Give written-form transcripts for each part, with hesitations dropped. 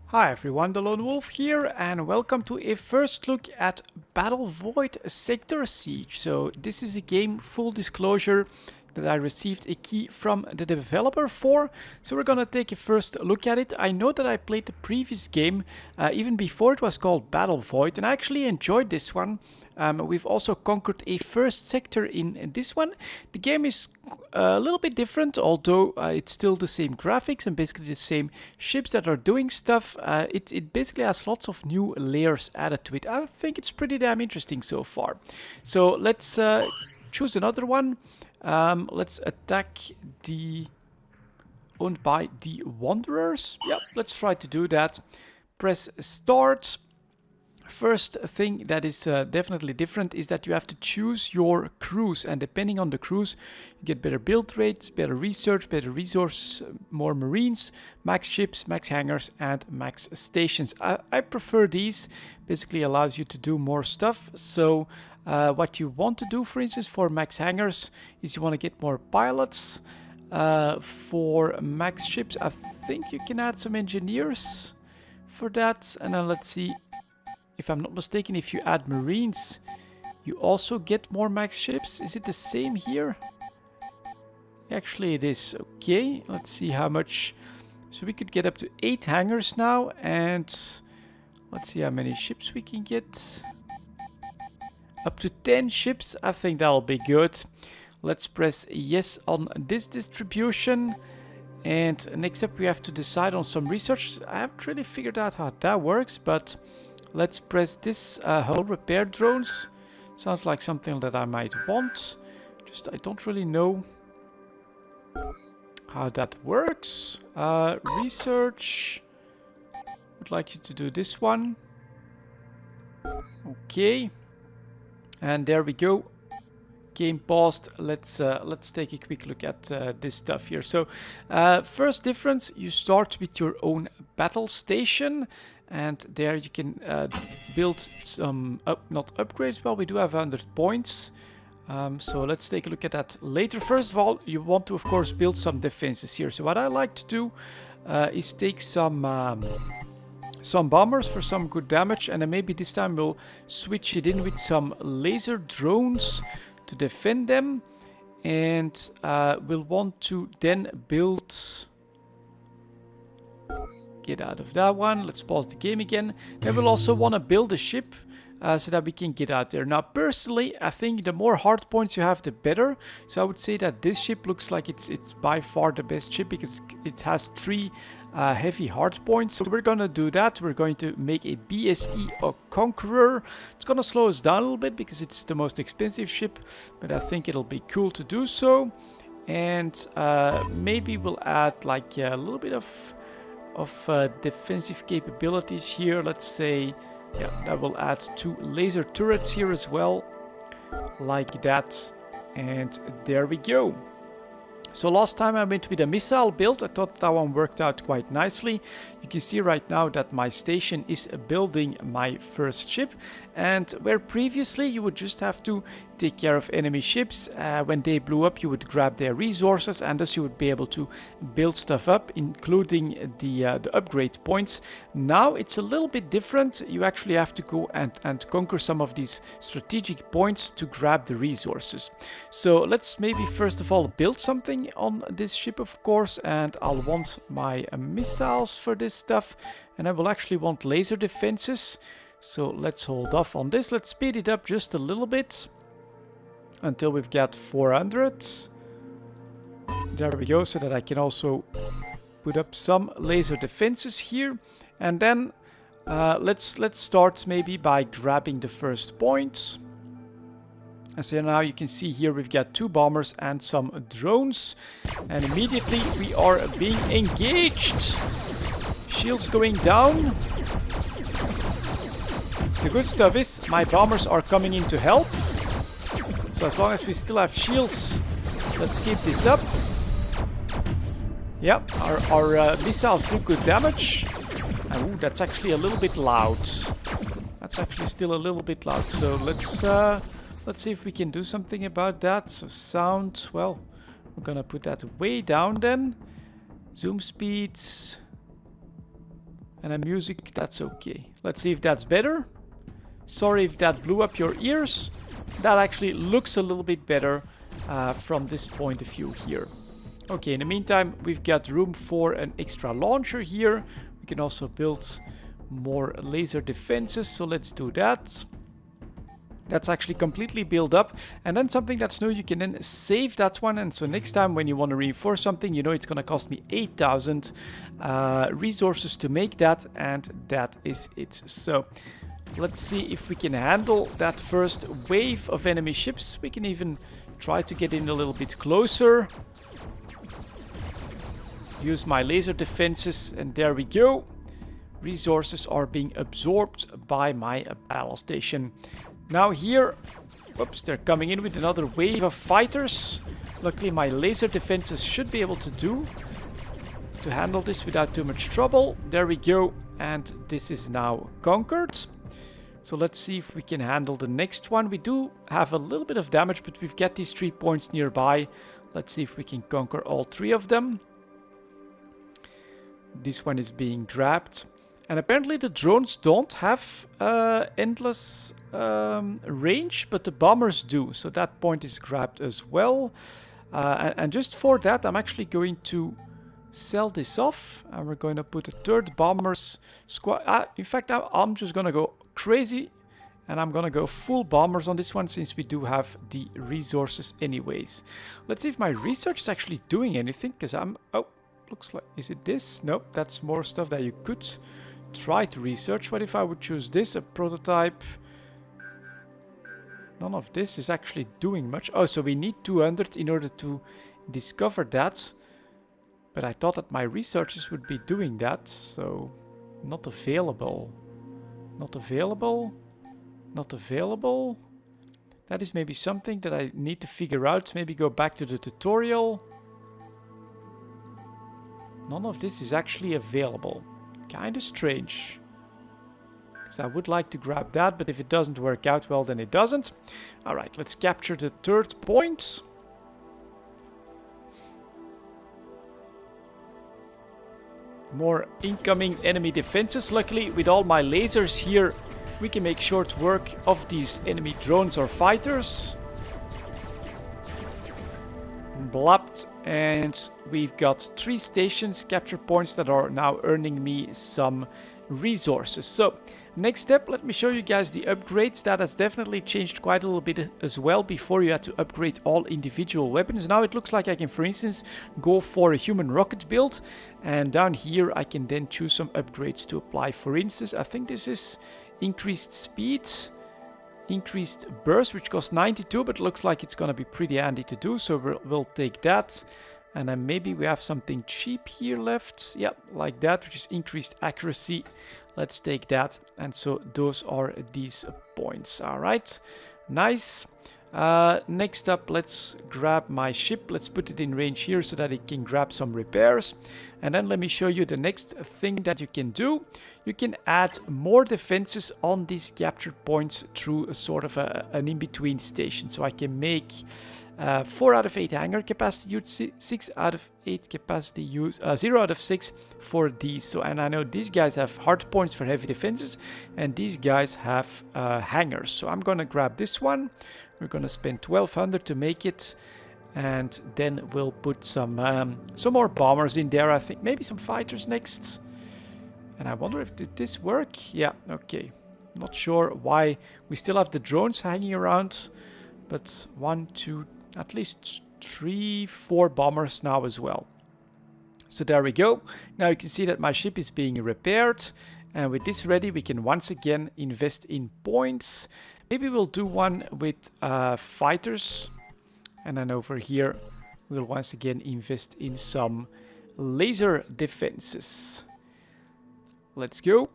Hi everyone, delonewolf here, and welcome to a first look at Battlevoid Sector Siege. So this is a game, full disclosure, that I received a key from the developer for. So we're gonna take a first look at it. I know that I played the previous game even before it was called Battlevoid, and I actually enjoyed this one. We've also conquered a first sector in this one. The game is a little bit different, although it's still the same graphics and basically the same ships that are doing stuff. It basically has lots of new layers added to it. I think it's pretty damn interesting so far. So let's choose another one. Let's attack the owned by the Wanderers. Yep, let's try to do that. Press start. First thing that is definitely different is that you have to choose your crews, and depending on the crews you get better build rates, better research, better resources, more marines, max ships, max hangars and max stations. I prefer these. Basically allows you to do more stuff. So what you want to do, for instance, for max hangars is you want to get more pilots. For max ships I think you can add some engineers for that, and then let's see. If I'm not mistaken, if you add marines, you also get more max ships. Is it the same here? Actually, it is. Okay, let's see how much. So we could get up to 8 hangars now, and let's see how many ships we can get. Up to 10 ships. I think that'll be good. Let's press yes on this distribution. And next up, we have to decide on some research. I haven't really figured out how that works, but let's press this hull repair drones. Sounds like something that I might want. Just I don't really know how that works. Research. Would like you to do this one. Okay. And there we go. Game paused. Let's take a quick look at this stuff here. So first difference, you start with your own battle station. And there you can build some, not upgrades, well we do have 100 points. So let's take a look at that later. First of all, you want to of course build some defenses here. So what I like to do is take some bombers for some good damage. And then maybe this time we'll switch it in with some laser drones to defend them. And we'll want to then build... Get out of that one. Let's pause the game again. Then we'll also want to build a ship so that we can get out there. Now, personally, I think the more hard points you have, the better. So I would say that this ship looks like it's by far the best ship because it has 3 heavy hard points. So we're going to do that. We're going to make a BSE or Conqueror. It's going to slow us down a little bit because it's the most expensive ship, but I think it'll be cool to do so. And maybe we'll add like a little bit of defensive capabilities here. Let's say, yeah, that will add 2 laser turrets here as well, like that. And there we go. So last time I went with a missile build. I thought that one worked out quite nicely. You can see right now that my station is building my first ship, and where previously you would just have to take care of enemy ships. When they blew up, you would grab their resources, and thus you would be able to build stuff up, including the upgrade points. Now it's a little bit different. You actually have to go and conquer some of these strategic points to grab the resources. So let's maybe first of all build something on this ship, of course, and I'll want my missiles for this stuff, and I will actually want laser defenses. So let's hold off on this. Let's speed it up just a little bit until we've got 400. There we go, so that I can also put up some laser defenses here. And then let's start maybe by grabbing the first point. And so now you can see here we've got 2 bombers and some drones. And immediately we are being engaged. Shields going down. The good stuff is my bombers are coming in to help. So as long as we still have shields, let's keep this up. Yep, our missiles do good damage. And ooh, that's actually a little bit loud. That's actually still a little bit loud. So let's see if we can do something about that. So sound, well, we're gonna put that way down then. Zoom speeds. And a music, that's okay. Let's see if that's better. Sorry if that blew up your ears. That actually looks a little bit better from this point of view here. Okay, in the meantime, we've got room for an extra launcher here. We can also build more laser defenses, so let's do that. That's actually completely built up. And then something that's new, you can then save that one. And so next time when you want to reinforce something, you know it's going to cost me 8,000 resources to make that. And that is it. So let's see if we can handle that first wave of enemy ships. We can even try to get in a little bit closer. Use my laser defenses, and there we go. Resources are being absorbed by my battle station. Now here, whoops, they're coming in with another wave of fighters. Luckily my laser defenses should be able to handle this without too much trouble. There we go, and this is now conquered. So let's see if we can handle the next one. We do have a little bit of damage, but we've got these 3 points nearby. Let's see if we can conquer all 3 of them. This one is being grabbed. And apparently the drones don't have endless range, but the bombers do. So that point is grabbed as well. And just for that, I'm actually going to sell this off. And we're going to put a 3rd bombers squad. In fact, I'm just going to go crazy. And I'm going to go full bombers on this one, since we do have the resources anyways. Let's see if my research is actually doing anything. Because I'm... Oh, looks like... Is it this? Nope, that's more stuff that you could... try to research. What if I would choose this, a prototype? None of this is actually doing much. Oh, so we need 200 in order to discover that. But I thought that my researchers would be doing that. So, not available. Not available. Not available. That is maybe something that I need to figure out. Maybe go back to the tutorial. None of this is actually available. Kind of strange. Because I would like to grab that, but if it doesn't work out, well, then it doesn't. Alright, let's capture the 3rd point. More incoming enemy defenses. Luckily, with all my lasers here, we can make short work of these enemy drones or fighters. Blapped. And we've got 3 stations, capture points, that are now earning me some resources. So, next step, let me show you guys the upgrades. That has definitely changed quite a little bit as well. Before you had to upgrade all individual weapons. Now it looks like I can, for instance, go for a human rocket build. And down here I can then choose some upgrades to apply. For instance, I think this is increased speed. Increased burst, which costs 92, but looks like it's gonna be pretty handy to do, so we'll take that. And then maybe we have something cheap here left. Yep, like that, which is increased accuracy. Let's take that. And so those are these points. All right, nice. Next up, let's grab my ship. Let's put it in range here so that it can grab some repairs. And then let me show you the next thing that you can do. You can add more defenses on these captured points through a sort of an in-between station. So I can make 4 out of 8 hangar capacity use, 6 out of 8 capacity use, 0 out of 6 for these. So, and I know these guys have hard points for heavy defenses, and these guys have hangars. So I'm gonna grab this one. We're gonna spend 1200 to make it, and then we'll put some more bombers in there. I think maybe some fighters next. And I wonder if did this work? Yeah, okay. Not sure why we still have the drones hanging around, but 1, 2, at least 3, 4 bombers now as well. So there we go. Now you can see that my ship is being repaired, and with this ready, we can once again invest in points. Maybe we'll do one with fighters, and then over here we'll once again invest in some laser defenses. Let's go.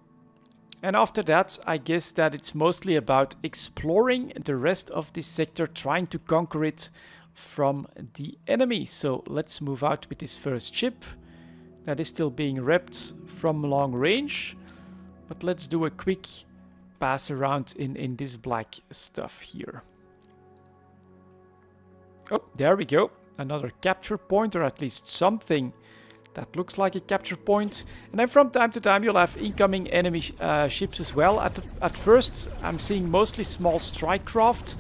And after that, I guess that it's mostly about exploring the rest of this sector, trying to conquer it from the enemy. So let's move out with this first ship that is still being repped from long range. But let's do a quick pass around in this black stuff here. Oh, there we go. Another capture point, or at least something That looks like a capture point. And then from time to time you'll have incoming enemy ships as well. At first I'm seeing mostly small strike craft.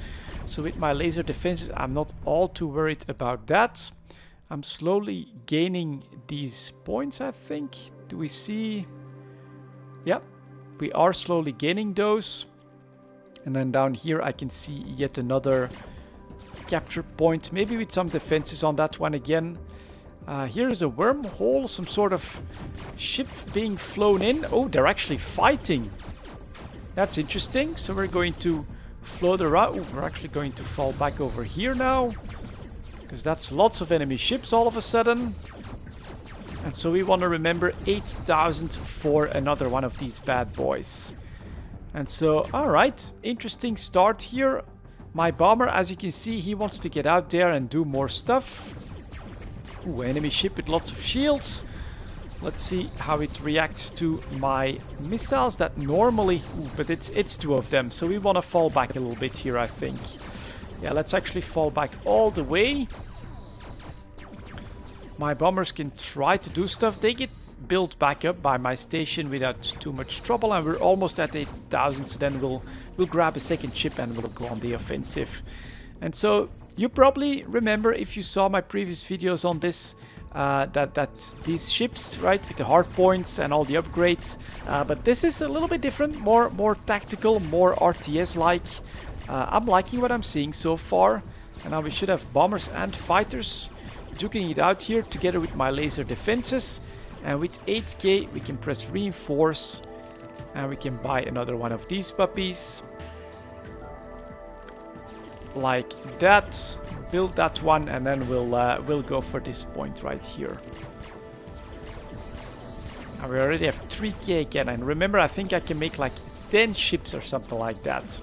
So with my laser defenses I'm not all too worried about that. I'm slowly gaining these points, I think. Do we see? Yep, we are slowly gaining those. And then down here I can see yet another capture point. Maybe with some defenses on that one again. Here is a wormhole, some sort of ship being flown in. Oh, they're actually fighting. That's interesting. So we're going to float around. Ooh, we're actually going to fall back over here now. Because that's lots of enemy ships all of a sudden. And so we want to remember 8,000 for another one of these bad boys. And so, alright, interesting start here. My bomber, as you can see, he wants to get out there and do more stuff. Ooh, enemy ship with lots of shields. Let's see how it reacts to my missiles that normally... Ooh, but it's two of them, so we want to fall back a little bit here, I think. Yeah, let's actually fall back all the way. My bombers can try to do stuff. They get built back up by my station without too much trouble, and we're almost at 8,000, so then we'll grab a second ship and we'll go on the offensive. And so you probably remember, if you saw my previous videos on this, that these ships, right, with the hard points and all the upgrades, but this is a little bit different, more tactical, more RTS-like. I'm liking what I'm seeing so far, and now we should have bombers and fighters duking it out here together with my laser defenses. And with 8k we can press reinforce, and we can buy another one of these puppies. Like that. Build that one, and then we'll go for this point right here. And we already have 3k again, and remember, I think I can make like 10 ships or something like that.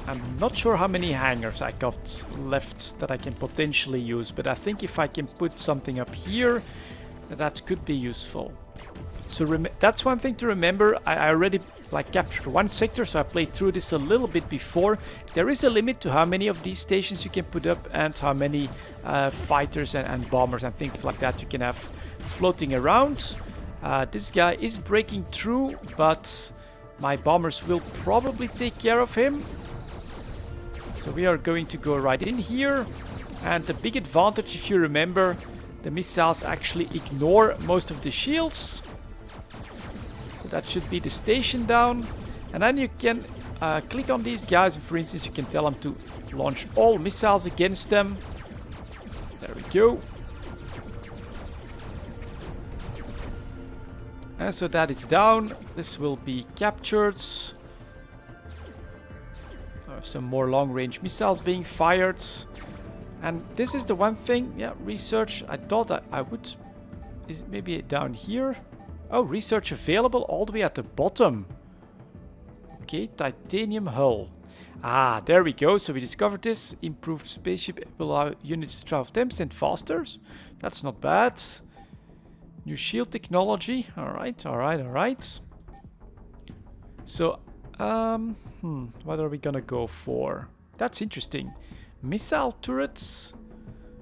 I'm not sure how many hangars I got left that I can potentially use, but I think if I can put something up here, that could be useful. So that's one thing to remember. I already captured one sector, so I played through this a little bit before. There is a limit to how many of these stations you can put up and how many fighters and bombers and things like that you can have floating around. This guy is breaking through, but my bombers will probably take care of him. So we are going to go right in here, and the big advantage, if you remember, the missiles actually ignore most of the shields. So that should be the station down, and then you can click on these guys, and for instance you can tell them to launch all missiles against them. There we go. And so that is down. This will be captured. Some more long-range missiles being fired. And this is the one thing, yeah, research. I thought I would... Is it maybe down here? Oh, research available all the way at the bottom. Okay, titanium hull. Ah, there we go. So we discovered this. Improved spaceship will allow units to travel 10% faster. That's not bad. New shield technology. Alright, alright, alright. So, what are we gonna go for? That's interesting. Missile turrets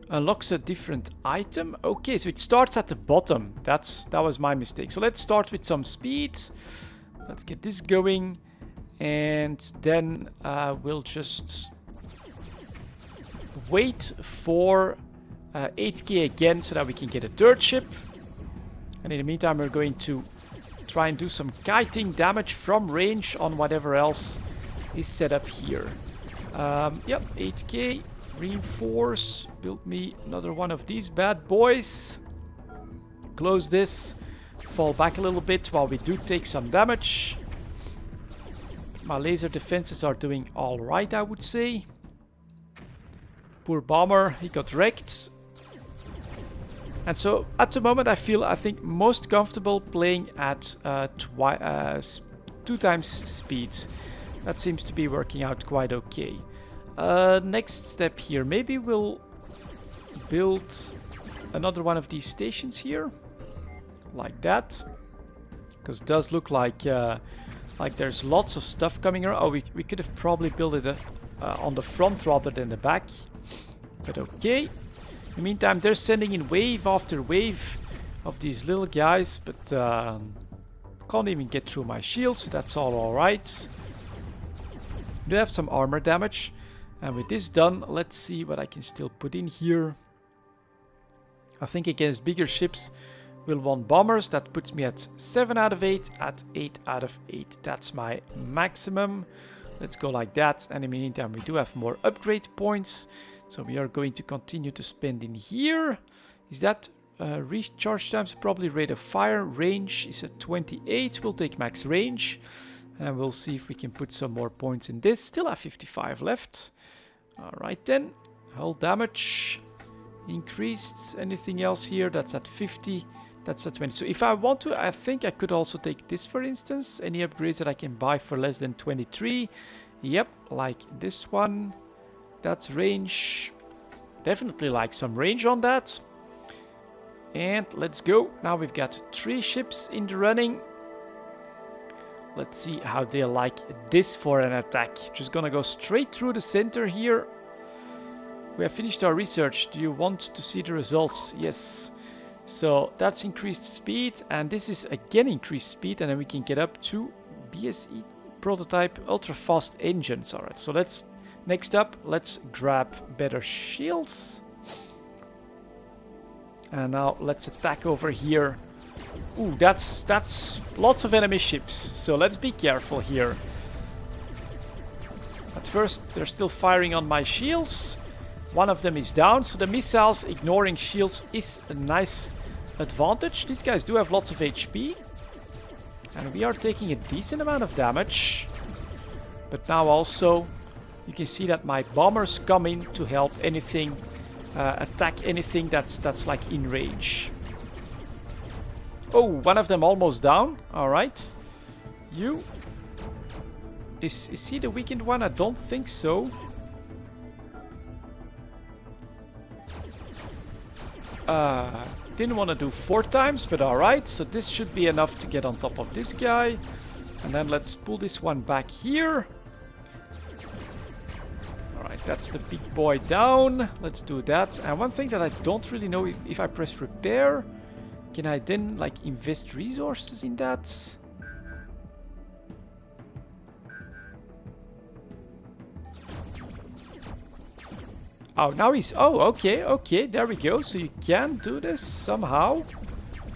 unlocks a different item. Okay, so it starts at the bottom. That was my mistake. So let's start with some speed. Let's get this going, and then we'll just wait for 8k again so that we can get a third ship. And in the meantime, we're going to try and do some kiting damage from range on whatever else is set up here. Yep, 8k, reinforce, build me another one of these bad boys. Close this, fall back a little bit while we do take some damage. My laser defenses are doing alright, I would say. Poor bomber, he got wrecked. And so at the moment I think most comfortable playing at 2 times speed. That seems to be working out quite okay. Next step here, maybe we'll build another one of these stations here, like that, because it does look like there's lots of stuff coming around. Oh, we could have probably built it on the front rather than the back. But okay. In the meantime, they're sending in wave after wave of these little guys, but can't even get through my shield, so that's all alright. Do have some armor damage. And with this done, let's see what I can still put in here. I think against bigger ships we'll want bombers. That puts me at 7 out of 8, at 8 out of 8. That's my maximum. Let's go like that. And in the meantime, we do have more upgrade points. So we are going to continue to spend in here. Is that recharge times? Probably rate of fire. Range is at 28. We'll take max range. And we'll see if we can put some more points in this. Still have 55 left. Alright then. Hull damage increased. Anything else here? That's at 50. That's at 20. So if I want to, I think I could also take this, for instance. Any upgrades that I can buy for less than 23. Yep, like this one. That's range. Definitely like some range on that. And let's go. Now we've got 3 ships in the running. Let's see how they like this for an attack. Just gonna go straight through the center here. We have finished our research. Do you want to see the results? Yes. So that's increased speed, and this is again increased speed, and then we can get up to BSE prototype ultra fast engines. Alright, so let's next up, let's grab better shields. And now let's attack over here. Ooh, that's lots of enemy ships, so let's be careful here. At first, they're still firing on my shields. One of them is down, so the missiles ignoring shields is a nice advantage. These guys do have lots of HP. And we are taking a decent amount of damage. But now also, you can see that my bombers come in to help anything, attack anything that's like in range. Oh, one of them almost down. Alright. You. Is he the weakened one? I don't think so. Didn't want to do 4 times, but alright. So this should be enough to get on top of this guy. And then let's pull this one back here. Alright, that's the big boy down. Let's do that. And one thing that I don't really know, if I press repair, can I then like invest resources in that? Oh, now he's... Oh, okay, okay, there we go. So you can do this somehow.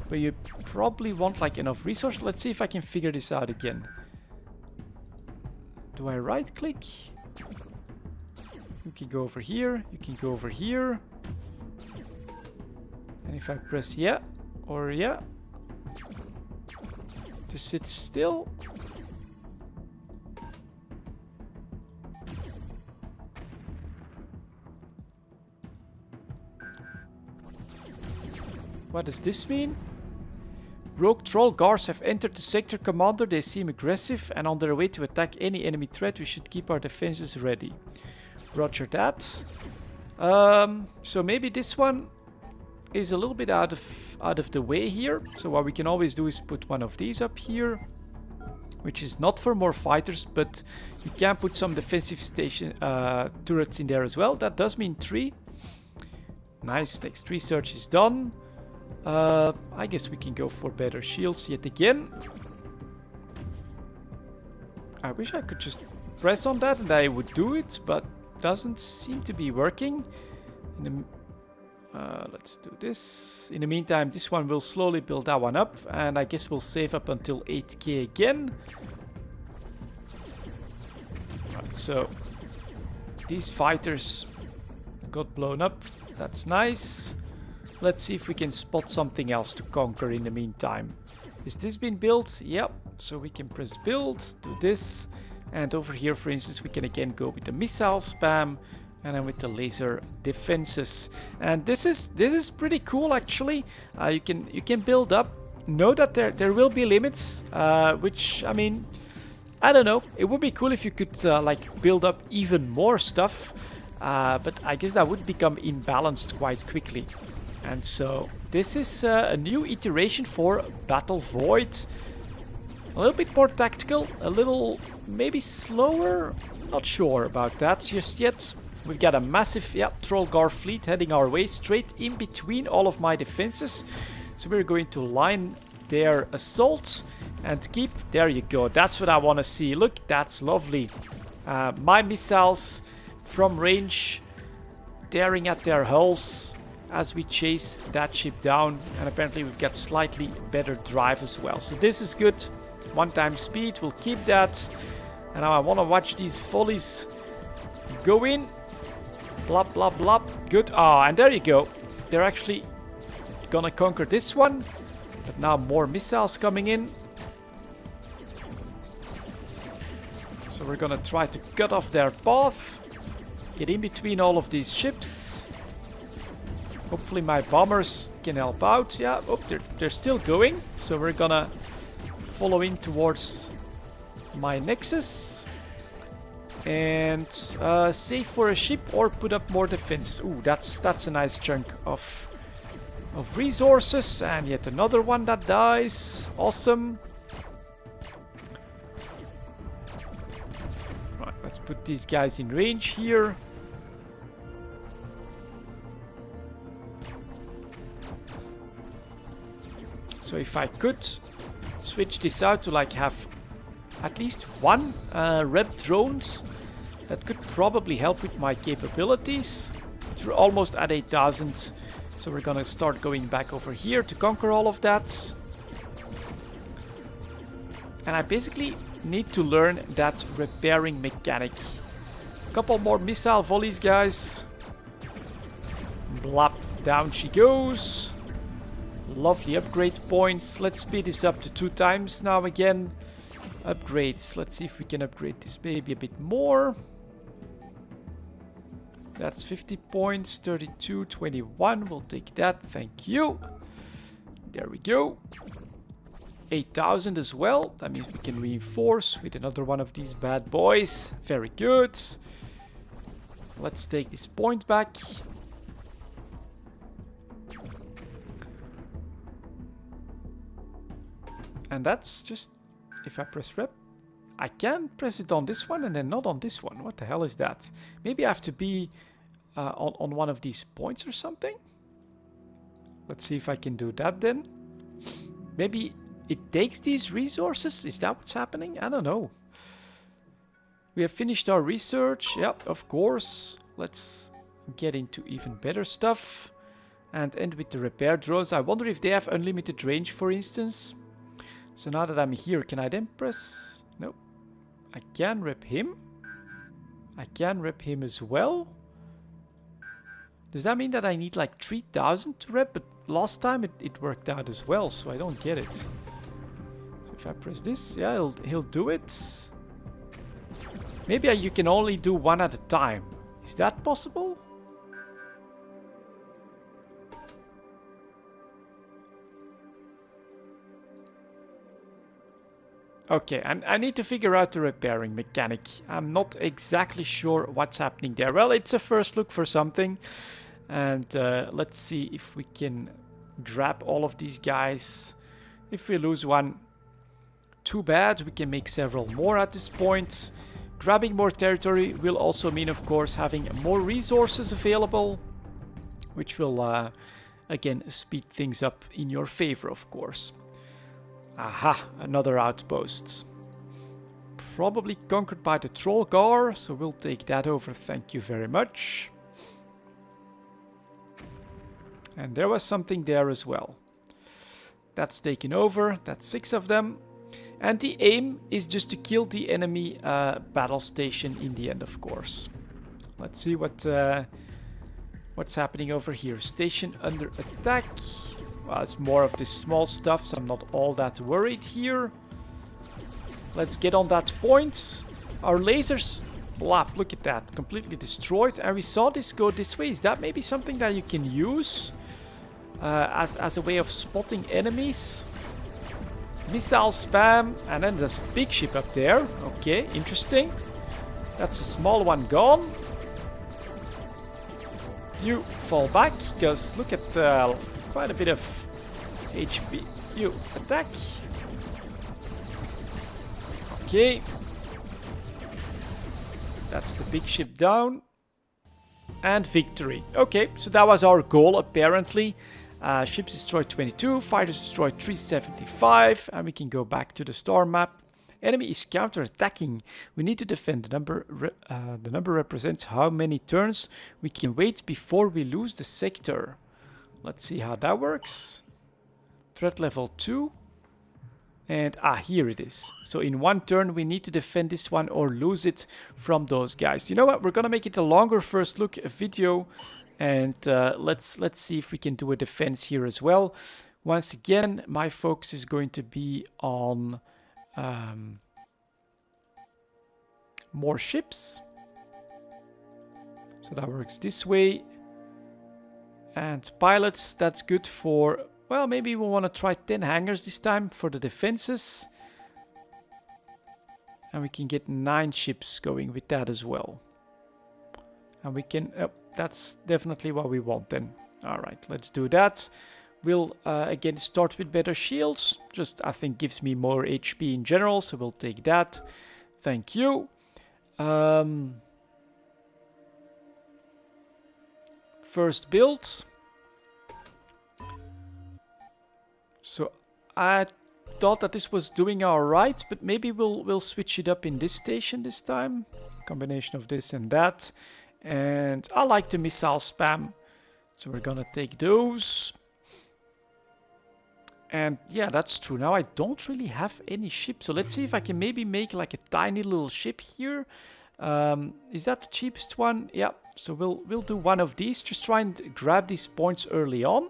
But you probably want like enough resources. Let's see if I can figure this out again. Do I right click? You can go over here. You can go over here. And if I press yeah, or yeah. Just sit still. What does this mean? Rogue troll guards have entered the sector, commander. They seem aggressive and on their way to attack any enemy threat. We should keep our defenses ready. Roger that. So maybe this one is a little bit out of the way here. So what we can always do is put one of these up here, which is not for more fighters, but you can put some defensive station turrets in there as well. That does mean 3. Nice. Next research is done. I guess we can go for better shields yet again. I wish I could just press on that and I would do it, but doesn't seem to be working. Let's do this. In the meantime, this one will slowly build that one up, and I guess we'll save up until 8k again. Right, so these fighters got blown up. That's nice. Let's see if we can spot something else to conquer in the meantime. Is this been built? Yep. So we can press build, do this. And over here, for instance, we can again go with the missile spam and then with the laser defenses. And this is pretty cool actually. You can build up. Know that there will be limits, which I mean, I don't know. It would be cool if you could like build up even more stuff, but I guess that would become imbalanced quite quickly. And so this is a new iteration for Battlevoid. A little bit more tactical, a little maybe slower. Not sure about that just yet. We've got a massive, yeah, Trollgar fleet heading our way, straight in between all of my defenses. So we're going to line their assaults and keep... There you go. That's what I want to see. Look, that's lovely. My missiles from range tearing at their hulls as we chase that ship down. And apparently we've got slightly better drive as well. So this is good. 1 times speed. We'll keep that. And now I want to watch these volleys go in. Blop, blop, blop. Good. Ah, and there you go. They're actually gonna conquer this one. But now more missiles coming in. So we're gonna try to cut off their path. Get in between all of these ships. Hopefully my bombers can help out. Yeah, oh, they're still going. So we're gonna follow in towards my nexus. And save for a ship or put up more defense. Ooh, that's a nice chunk of resources. And yet another one that dies. Awesome. Right, let's put these guys in range here. So if I could switch this out to like have at least 1 red drones, that could probably help with my capabilities. We're almost at 8,000, so we're gonna start going back over here to conquer all of that. And I basically need to learn that repairing mechanic. A couple more missile volleys, guys. Blop, down she goes. Lovely upgrade points. Let's speed this up to 2 times now again. Upgrades. Let's see if we can upgrade this maybe a bit more. That's 50 points. 32, 21. We'll take that. Thank you. There we go. 8,000 as well. That means we can reinforce with another one of these bad boys. Very good. Let's take this point back. And that's just, if I press rep, I can press it on this one and then not on this one. What the hell is that? Maybe I have to be on one of these points or something. Let's see if I can do that then. Maybe it takes these resources. Is that what's happening? I don't know. We have finished our research. Yep, of course. Let's get into even better stuff. And end with the repair drones. I wonder if they have unlimited range, for instance. So now that I'm here, can I then press... No. I can rep him. I can rep him as well. Does that mean that I need like 3,000 to rep? But last time it worked out as well, so I don't get it. So if I press this, yeah, he'll do it. Maybe you can only do 1 at a time. Is that possible? Okay, and I need to figure out the repairing mechanic. I'm not exactly sure what's happening there. Well, it's a first look for something. And let's see if we can grab all of these guys. If we lose one, too bad. We can make several more at this point. Grabbing more territory will also mean, of course, having more resources available. Which will, again, speed things up in your favor, of course. Aha, another outpost. Probably conquered by the Trollgar, so we'll take that over, thank you very much. And there was something there as well. That's taken over, that's 6 of them. And the aim is just to kill the enemy battle station in the end, of course. Let's see what's happening over here. Station under attack. Well, it's more of this small stuff, so I'm not all that worried here. Let's get on that point. Our lasers, blap, look at that, completely destroyed. And we saw this go this way. Is that maybe something that you can use as a way of spotting enemies? Missile spam, and then there's a big ship up there. Okay, interesting. That's a small one gone. You fall back, because look at quite a bit of HP. You attack. Okay. That's the big ship down. And victory. Okay, so that was our goal apparently. Ships destroyed 22, fighters destroyed 375, and we can go back to the star map. Enemy is counter-attacking. We need to defend. The number represents how many turns we can wait before we lose the sector. Let's see how that works. Threat level 2. And here it is. So in one turn we need to defend this one or lose it from those guys. You know what? We're gonna make it a longer first look video, and let's see if we can do a defense here as well. Once again, my focus is going to be on more ships. So that works this way. And pilots, that's good for... Well, maybe we'll want to try 10 hangars this time for the defenses. And we can get 9 ships going with that as well. And we can... that's definitely what we want then. Alright, let's do that. We'll again start with better shields. Just, I think, gives me more HP in general. So we'll take that. Thank you. First build. So I thought that this was doing alright, but maybe we'll switch it up in this station this time. Combination of this and that. And I like the missile spam, so we're gonna take those. And yeah, that's true. Now I don't really have any ships, so let's see if I can maybe make like a tiny little ship here. Is that the cheapest one? Yeah, so we'll do one of these. Just try and grab these points early on.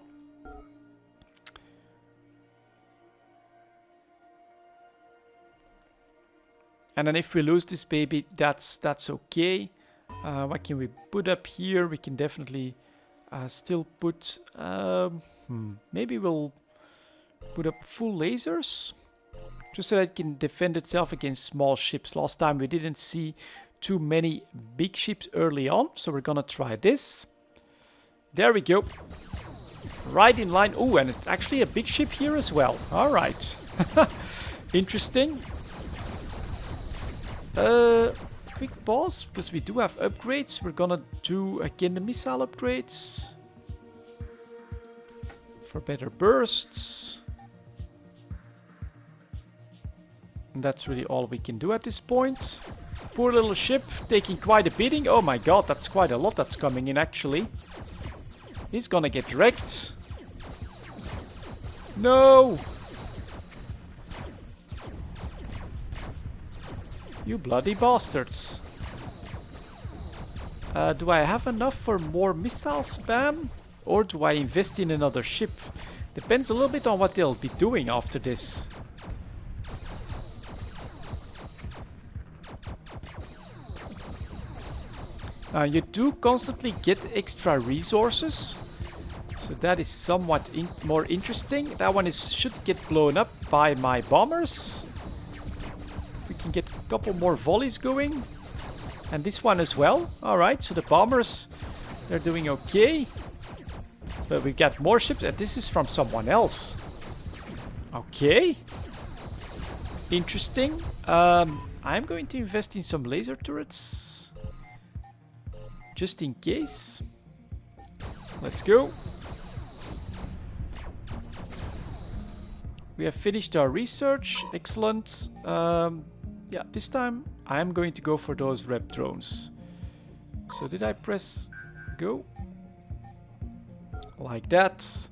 And then if we lose this baby, that's okay. What can we put up here? We can definitely still put... maybe we'll put up full lasers. Just so that it can defend itself against small ships. Last time we didn't see too many big ships early on. So we're gonna try this. There we go. Right in line. Oh, and it's actually a big ship here as well. Alright. Interesting. Quick pause, because we do have upgrades. We're gonna do again the missile upgrades for better bursts. And that's really all we can do at this point. Poor little ship, taking quite a beating. Oh my god, that's quite a lot that's coming in actually. He's gonna get wrecked. No! You bloody bastards. Do I have enough for more missile spam? Or do I invest in another ship? Depends a little bit on what they'll be doing after this. You do constantly get extra resources. So that is somewhat more interesting. That one should get blown up by my bombers. We can get a couple more volleys going. And this one as well. Alright, so the bombers, they're doing okay. But we got more ships, and this is from someone else. Okay. Interesting. I'm going to invest in some laser turrets. Just in case. Let's go. We have finished our research. Excellent. Yeah, this time I'm going to go for those rep drones. So did I press go? Like that.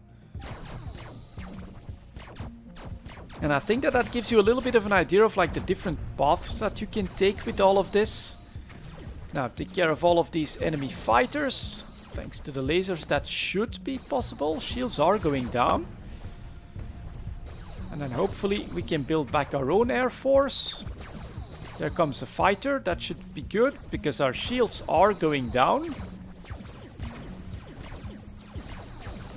And I think that gives you a little bit of an idea of like the different paths that you can take with all of this. Now take care of all of these enemy fighters. Thanks to the lasers that should be possible. Shields are going down. And then hopefully we can build back our own air force. There comes a fighter. That should be good because our shields are going down.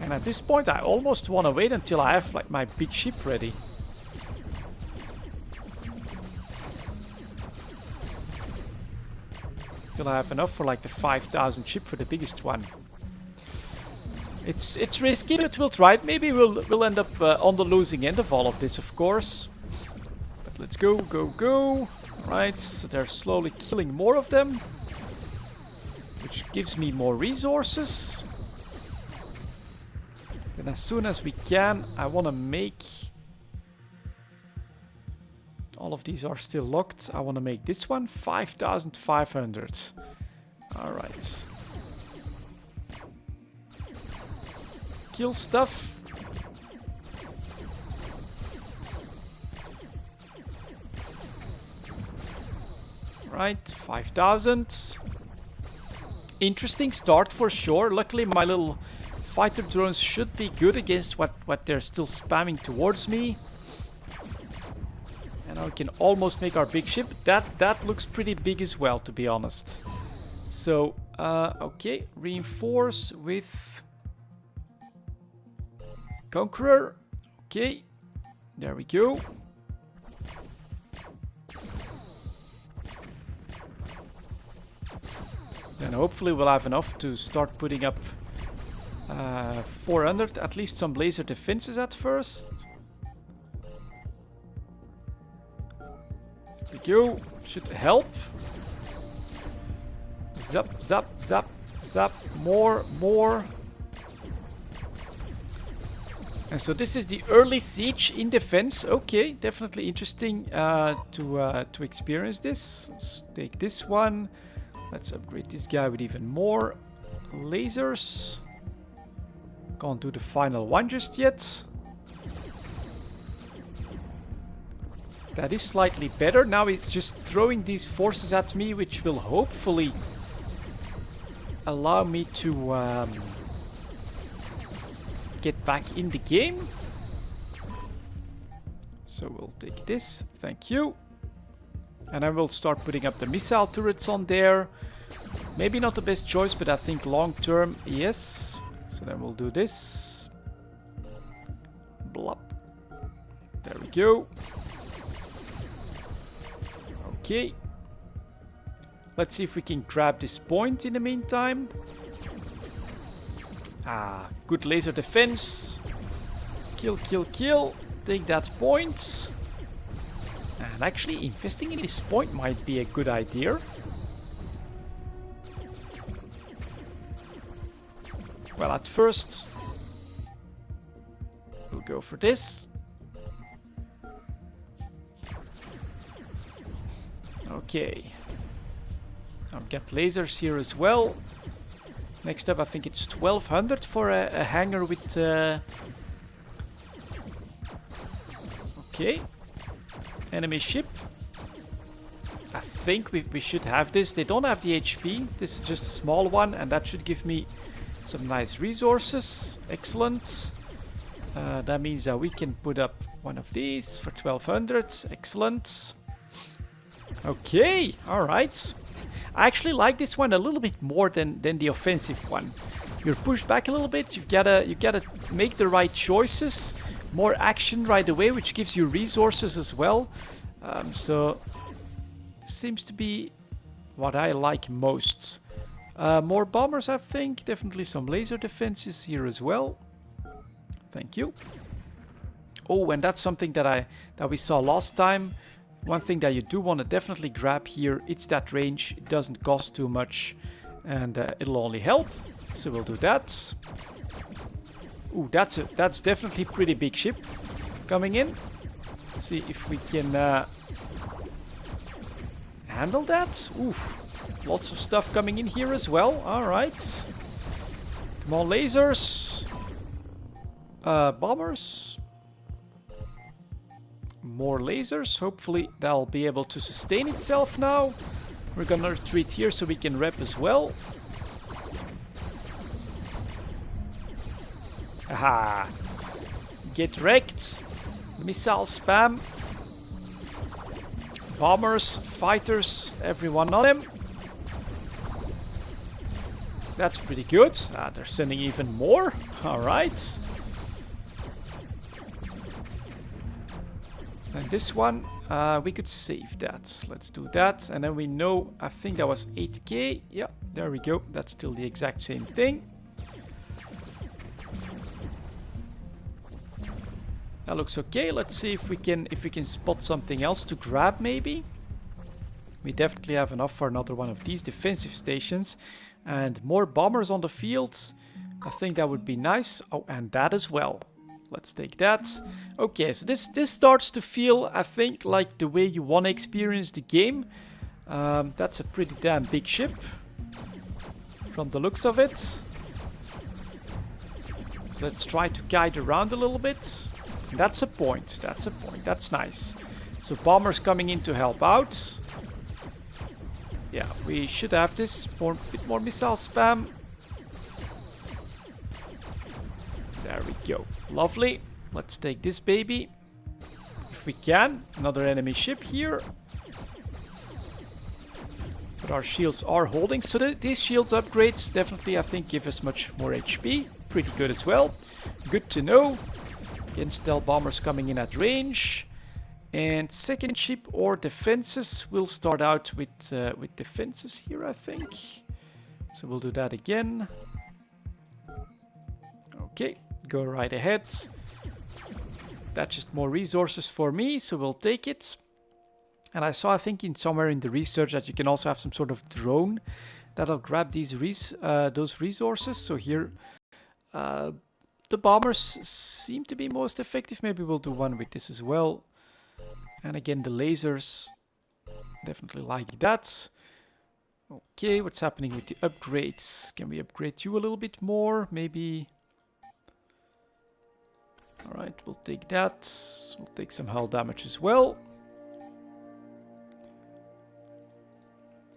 And at this point I almost want to wait until I have like my big ship ready. Till I have enough for like the 5,000 ship for the biggest one. It's risky, but we'll try it. Maybe we'll end up on the losing end of all of this, of course. But let's go, go, go. Right, so they're slowly killing more of them. which gives me more resources. Then as soon as we can, I want to make... All of these are still locked. I want to make this one 5,500. Alright. Kill stuff. Right, 5,000. Interesting start for sure. Luckily my little fighter drones should be good against what they're still spamming towards me. And now we can almost make our big ship. That looks pretty big as well, to be honest. So, okay, reinforce with Conqueror. Okay, there we go. Then hopefully we'll have enough to start putting up 400, at least some laser defenses at first. There we go, should help. Zap, zap, zap, zap, more. And so this is the early siege in defense. Okay, definitely interesting to experience this. Let's take this one. Let's upgrade this guy with even more lasers. Can't do the final one just yet. That is slightly better. Now he's just throwing these forces at me, which will hopefully allow me to get back in the game. So we'll take this. Thank you. And I will start putting up the missile turrets on there. Maybe not the best choice, but I think long term, yes. So then we'll do this. Blop. There we go. Okay. Let's see if we can grab this point in the meantime. Ah, good laser defense. Kill, kill, kill. Take that point. And actually, investing in this point might be a good idea. Well, at first, we'll go for this. Okay. I've got lasers here as well. Next up, I think it's 1,200 for a hangar with... Okay. Enemy ship. I think we should have this. They don't have the HP. This is just a small one, and that should give me some nice resources. Excellent. That means that we can put up one of these for 1,200. Excellent. Okay, alright. I actually like this one a little bit more than the offensive one. You're pushed back a little bit. You gotta make the right choices. More action right away, which gives you resources as well. So seems to be what I like most. More bombers, I think. Definitely some laser defenses here as well. Thank you. Oh, and that's something that we saw last time. One thing that you do want to definitely grab here, it's that range. It doesn't cost too much, and it'll only help. So we'll do that. Ooh, that's definitely a pretty big ship coming in. Let's see if we can handle that. Oof, lots of stuff coming in here as well. All right, come on, lasers, bombers, more lasers. Hopefully that'll be able to sustain itself now. We're gonna retreat here so we can rep as well. Aha! Get wrecked. Missile spam. Bombers, fighters, everyone on them. That's pretty good. Ah, they're sending even more. Alright. And this one, we could save that. Let's do that. And then we know, I think that was 8k. Yeah, there we go. That's still the exact same thing. That looks okay. Let's see if we can spot something else to grab maybe. We definitely have enough for another one of these defensive stations. And more bombers on the fields. I think that would be nice. Oh, and that as well. Let's take that. Okay, so this starts to feel, I think, like the way you want to experience the game. That's a pretty damn big ship. From the looks of it. So let's try to guide around a little bit. That's a point. That's a point. That's nice. So bombers coming in to help out. Yeah, we should have this. Bit more missile spam. There we go. Lovely. Let's take this baby. If we can. Another enemy ship here. But our shields are holding. So these shields upgrades definitely, I think, give us much more HP. Pretty good as well. Good to know. Again, stealth bombers coming in at range. And second ship or defenses. We'll start out with defenses here, I think. So we'll do that again. Okay, go right ahead. That's just more resources for me, so we'll take it. And I saw, I think, somewhere in the research that you can also have some sort of drone that'll grab these those resources. So here, the bombers seem to be most effective. Maybe we'll do one with this as well. And again, the lasers, definitely like that. Okay, what's happening with the upgrades? Can we upgrade you a little bit more? Maybe. Alright, we'll take that. We'll take some hull damage as well.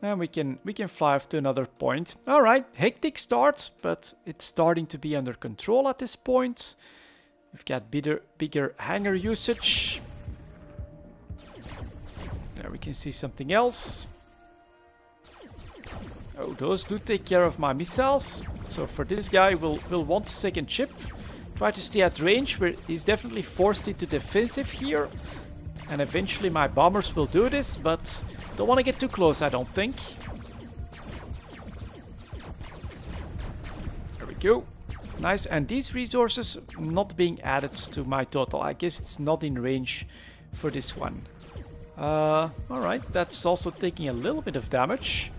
And we can fly off to another point. Alright, hectic start, but it's starting to be under control at this point. We've got bigger hangar usage. There we can see something else. Oh, those do take care of my missiles. So for this guy, we'll want a second ship. Try to stay at range, where he's definitely forced into defensive here. And eventually my bombers will do this, but don't want to get too close, I don't think. There we go. Nice, and these resources not being added to my total. I guess it's not in range for this one. Alright, that's also taking a little bit of damage.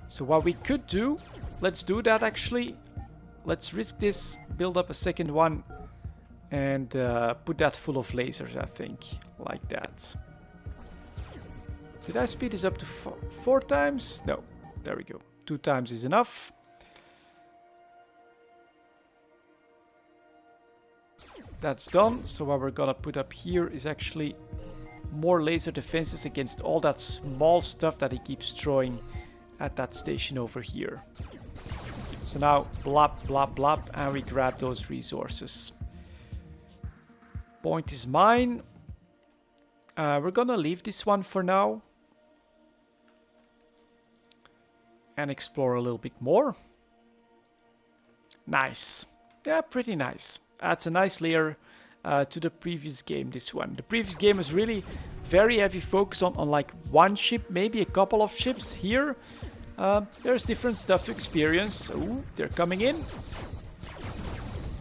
So what we could do, let's do that actually. Let's risk this, build up a second one, and put that full of lasers, I think. Like that. Did I speed this up to 4 times? No. There we go. 2 times is enough. That's done. So what we're gonna put up here is actually more laser defenses against all that small stuff that he keeps throwing at that station over here. So now, blop, blop, blop, and we grab those resources. Point is mine. We're gonna leave this one for now. And explore a little bit more. Nice. Yeah, pretty nice. Adds a nice layer to the previous game, this one. The previous game was really very heavy focus on like one ship, maybe a couple of ships. Here, there's different stuff to experience. Ooh, they're coming in.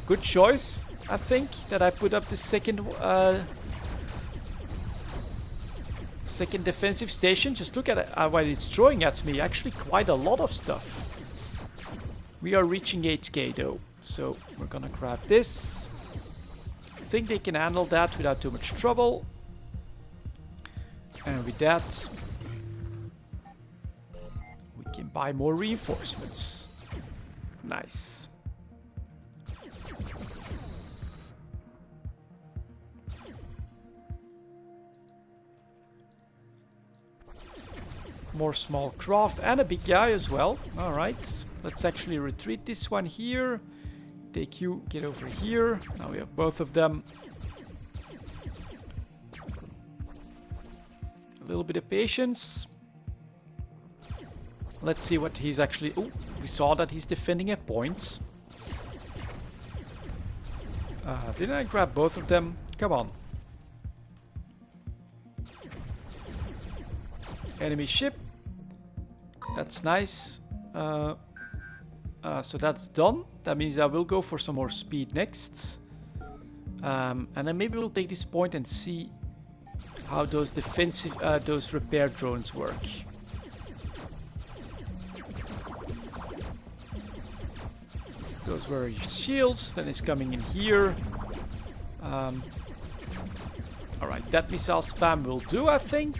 Good choice, I think, that I put up the second defensive station. Just look at it, what it's throwing at me. Actually, quite a lot of stuff. We are reaching 8k though, so we're gonna grab this. I think they can handle that without too much trouble. And with that, we can buy more reinforcements. Nice. More small craft and a big guy as well. Alright, let's actually retreat this one here. Take you, get over here. Now we have both of them. A little bit of patience. Let's see what he's actually... Oh, we saw that he's defending a point. Didn't I grab both of them? Come on. Enemy ship. That's nice. So that's done. That means I will go for some more speed next. And then maybe we'll take this point and see how those defensive, those repair drones work. Those were your shields. Then it's coming in here. Alright, that missile spam will do, I think.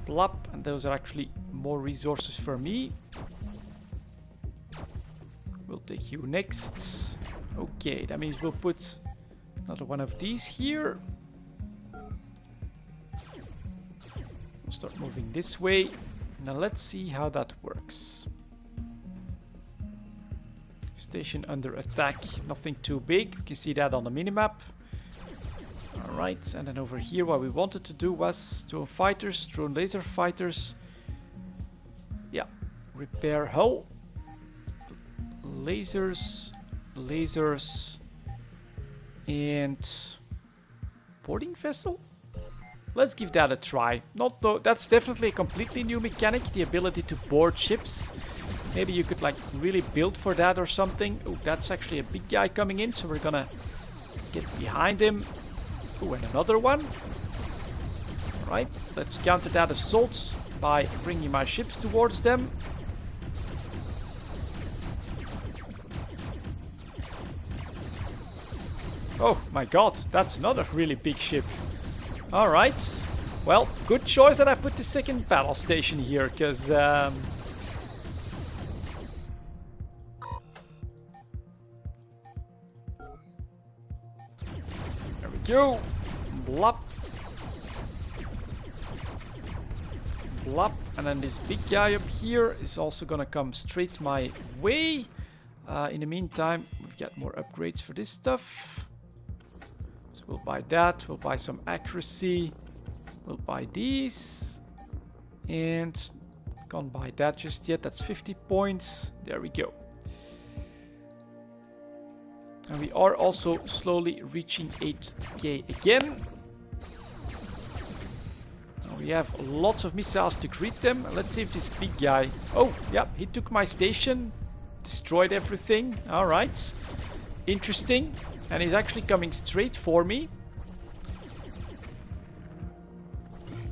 Plop, and those are actually more resources for me. We'll take you next. Okay, that means we'll put another one of these here. We'll start moving this way. Now let's see how that works. Station under attack, nothing too big. You can see that on the minimap. Alright, and then over here what we wanted to do was drone fighters, drone laser fighters. Yeah, repair hull. Lasers, lasers, and boarding vessel? Let's give that a try. Not though, that's definitely a completely new mechanic, the ability to board ships. Maybe you could like really build for that or something. Oh, that's actually a big guy coming in, so we're gonna get behind him. Oh, and another one. Alright, let's counter that assault by bringing my ships towards them. Oh my god, that's another really big ship. Alright, well, good choice that I put the second battle station here, because there we go. Blop. Blop. And then this big guy up here is also gonna come straight my way. In the meantime, we've got more upgrades for this stuff. So we'll buy that. We'll buy some accuracy. We'll buy these. And can't buy that just yet. That's 50 points. There we go. And we are also slowly reaching 8k again. Now we have lots of missiles to greet them. Let's see if this big guy... Oh, yeah, he took my station. Destroyed everything. Alright. Interesting. And he's actually coming straight for me.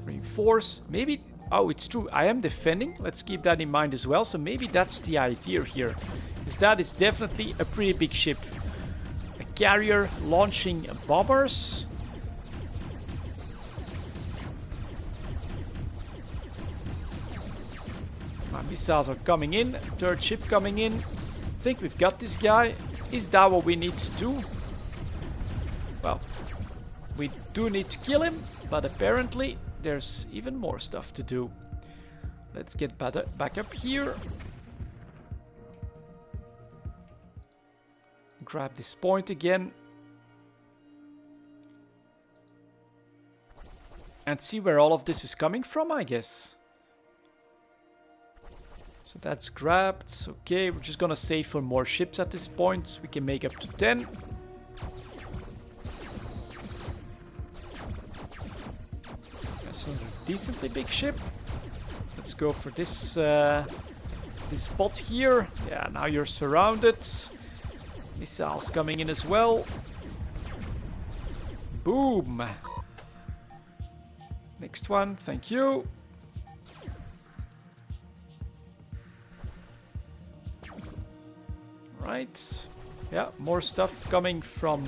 Reinforce. Maybe... Oh, it's true. I am defending. Let's keep that in mind as well. So maybe that's the idea here. Because that is definitely a pretty big ship. A carrier launching bombers. My missiles are coming in. Third ship coming in. I think we've got this guy. Is that what we need to do? Well, we do need to kill him, but apparently there's even more stuff to do. Let's get back up here. Grab this point again. And see where all of this is coming from, I guess. So that's grabbed. Okay, we're just gonna save for more ships at this point. So we can make up to 10. That's a decently big ship. Let's go for this this spot here. Yeah, now you're surrounded. Missiles coming in as well. Boom. Next one, thank you. Right. Yeah, more stuff coming from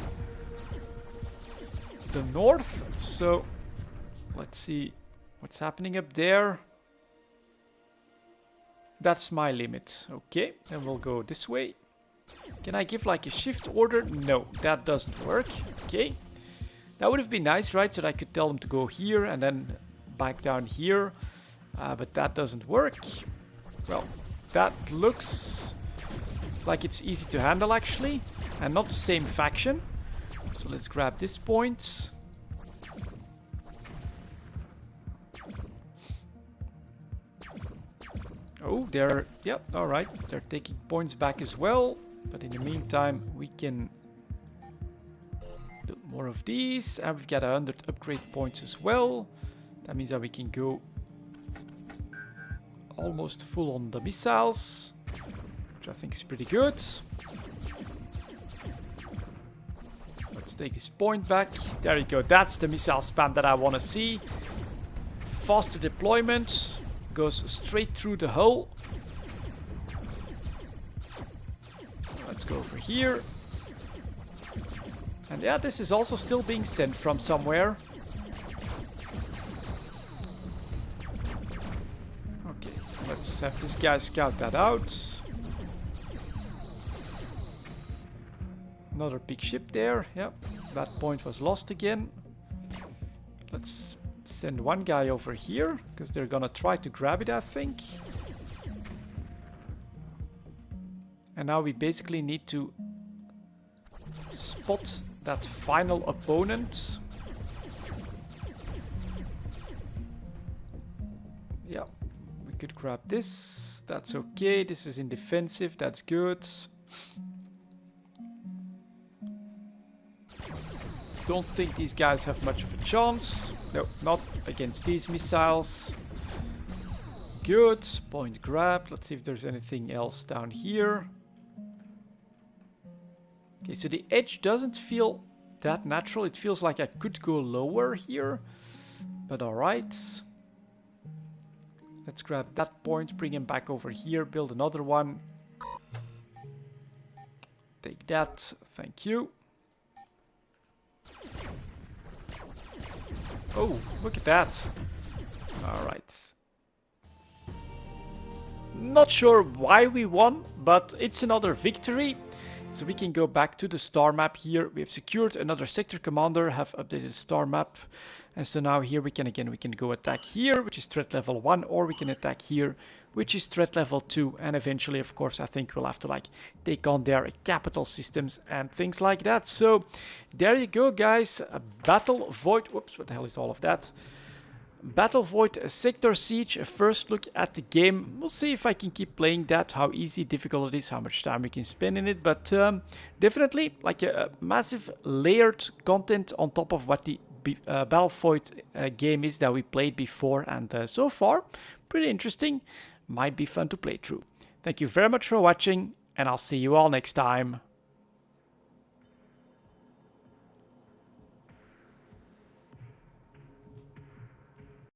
the north. So let's see what's happening up there. That's my limit. Okay, then we'll go this way. Can I give like a shift order? No, that doesn't work. Okay. That would have been nice, right? So that I could tell them to go here and then back down here. But that doesn't work. Well, that looks like it's easy to handle actually. And not the same faction. So let's grab this point. Oh, they're... Yep, alright. They're taking points back as well. But in the meantime, we can build more of these. And we've got 100 upgrade points as well. That means that we can go almost full on the missiles, which I think is pretty good. Let's Let's take this point back. There you go. That's the missile spam that I want to see. Faster deployment. Goes straight through the hull. Let's go over here. And yeah, this is also still being sent from somewhere. Okay, let's have this guy scout that out. Another big ship there. Yep, that point was lost again. Let's send one guy over here, because they're gonna try to grab it, I think. And now we basically need to spot that final opponent. Yeah, we could grab this. That's okay. This is in defensive. That's good. Don't think these guys have much of a chance. No, not against these missiles. Good. Point grab. Let's see if there's anything else down here. Okay, so the edge doesn't feel that natural. It feels like I could go lower here. But alright. Let's grab that point, bring him back over here, build another one. Take that. Thank you. Oh, look at that. Alright. Not sure why we won, but it's another victory. So we can go back to the star map here. We have secured another sector commander, have updated the star map. And so now here we can go attack here, which is threat level 1, or we can attack here, which is threat level 2. And eventually, of course, I think we'll have to like take on their capital systems and things like that. So there you go, guys. Battlevoid. Whoops, what the hell is all of that? Battlevoid Sector Siege, a first look at the game. We'll see if I can keep playing that, how easy, difficult it is, how much time we can spend in it. But definitely like a massive layered content on top of what the Battlevoid game is that we played before. And so far, pretty interesting. Might be fun to play through. Thank you very much for watching, and I'll see you all next time.